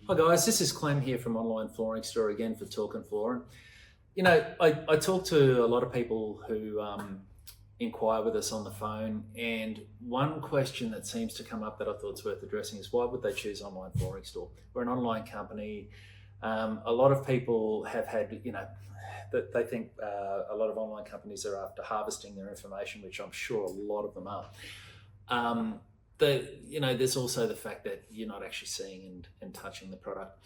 Hi guys, this is Clem here from Online Flooring Store again for Talking Flooring. I talk to a lot of people who inquire with us on the phone, and one question that seems to come up that I thought was worth addressing is why would they choose Online Flooring Store? We're an online company. A lot of people have had, that they think a lot of online companies are after harvesting their information, which I'm sure a lot of them are. There's also the fact that you're not actually seeing and touching the product.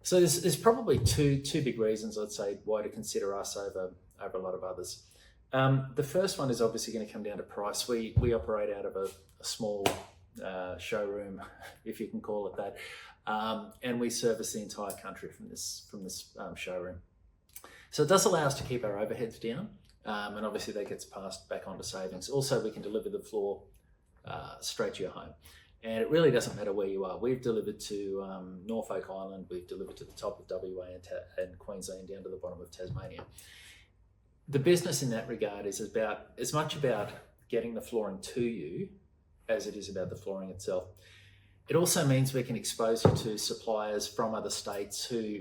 So there's probably two big reasons I'd say why to consider us over a lot of others. The first one is obviously going to come down to price. We operate out of a small showroom, if you can call it that, and we service the entire country from this showroom. So it does allow us to keep our overheads down, and obviously that gets passed back onto savings. Also, we can deliver the floor straight to your home, and it really doesn't matter where you are. We've delivered to Norfolk Island, we've delivered to the top of WA and Queensland, down to the bottom of Tasmania. The business in that regard is as much about getting the flooring to you as it is about the flooring itself. It also means we can expose you to suppliers from other states who,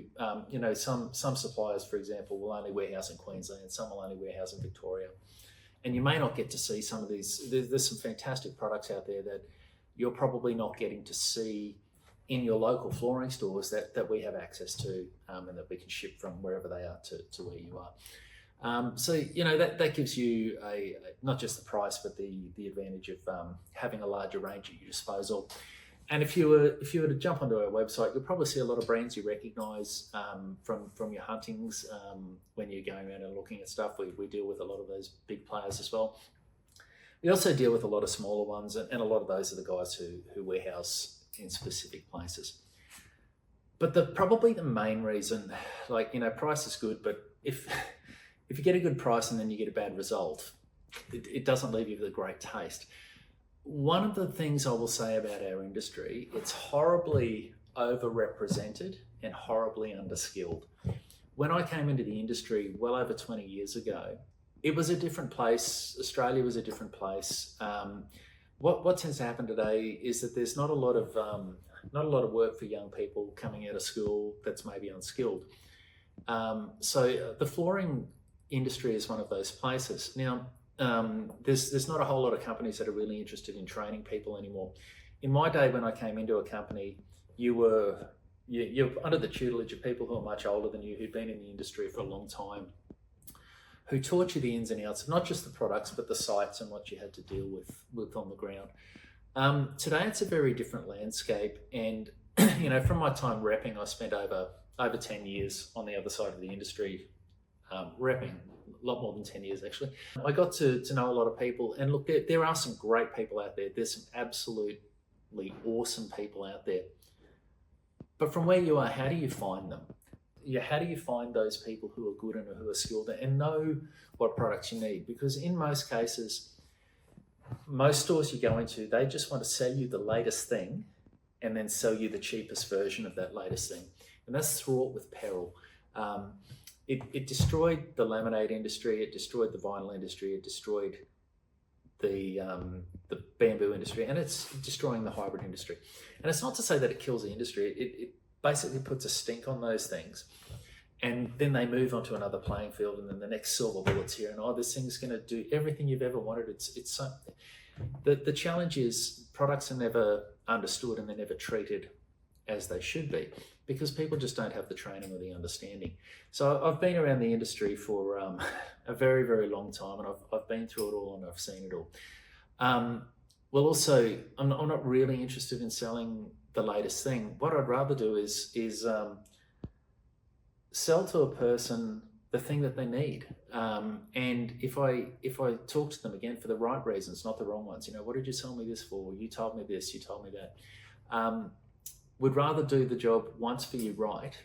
some suppliers, for example, will only warehouse in Queensland, some will only warehouse in Victoria. And you may not get to see some of these. There's some fantastic products out there that you're probably not getting to see in your local flooring stores that we have access to, and that we can ship from wherever they are to where you are. That gives you not just the price, but the advantage of having a larger range at your disposal. And if you were to jump onto our website, you'll probably see a lot of brands you recognise from your huntings when you're going around and looking at stuff. We deal with a lot of those big players as well. We also deal with a lot of smaller ones, and a lot of those are the guys who warehouse in specific places. But probably the main reason, price is good, but if you get a good price and then you get a bad result, it doesn't leave you with a great taste. One of the things I will say about our industry, it's horribly overrepresented and horribly underskilled. When I came into the industry well over 20 years ago, it was a different place. Australia was a different place. What tends to happen today is that there's not a lot of work for young people coming out of school that's maybe unskilled. So the flooring industry is one of those places. Now, there's not a whole lot of companies that are really interested in training people anymore. In my day, when I came into a company, you're under the tutelage of people who are much older than you, who'd been in the industry for a long time, who taught you the ins and outs of not just the products, but the sites and what you had to deal with on the ground. Today, it's a very different landscape. And, from my time repping, I spent over 10 years on the other side of the industry, repping. A lot more than 10 years, actually. I got to know a lot of people, and look, there are some great people out there. There's some absolutely awesome people out there. But from where you are, how do you find them? How do you find those people who are good and who are skilled and know what products you need? Because in most cases, most stores you go into, they just want to sell you the latest thing and then sell you the cheapest version of that latest thing. And that's fraught with peril. It destroyed the laminate industry, it destroyed the vinyl industry, it destroyed the bamboo industry, and it's destroying the hybrid industry. And it's not to say that it kills the industry, it basically puts a stink on those things. And then they move on to another playing field, and then the next silver bullet's here, and this thing's going to do everything you've ever wanted. It's something. The challenge is products are never understood and they're never treated as they should be, because people just don't have the training or the understanding. So I've been around the industry for a very, very long time, and I've been through it all and I've seen it all. Also, I'm not really interested in selling the latest thing. What I'd rather do is sell to a person the thing that they need. And if I talk to them again for the right reasons, not the wrong ones, what did you sell me this for? You told me this, you told me that. Would rather do the job once for you right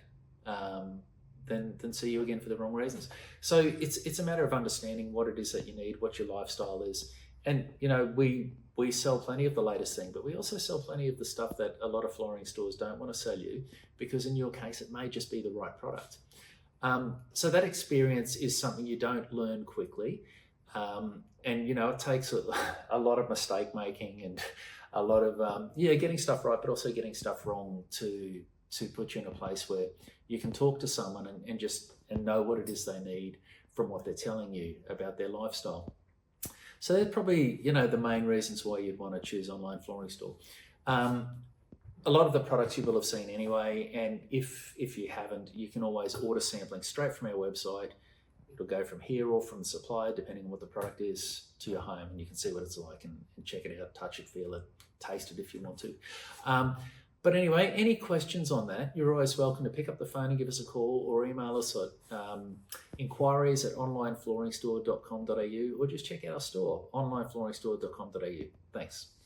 than see you again for the wrong reasons. So it's a matter of understanding what it is that you need, what your lifestyle is. And we sell plenty of the latest thing, but we also sell plenty of the stuff that a lot of flooring stores don't want to sell you, because in your case it may just be the right product. So that experience is something you don't learn quickly. And it takes a lot of mistake making and a lot of getting stuff right, but also getting stuff wrong to to put you in a place where you can talk to someone and know what it is they need from what they're telling you about their lifestyle. So they're probably, the main reasons why you'd want to choose online flooring store. A lot of the products you will have seen anyway, and if you haven't, you can always order sampling straight from our website. It'll go from here or from the supplier, depending on what the product is, to your home, and you can see what it's like and check it out, touch it, feel it, taste it if you want to. But anyway, any questions on that, you're always welcome to pick up the phone and give us a call, or email us at inquiries@onlineflooringstore.com.au, or just check out our store, onlineflooringstore.com.au. Thanks.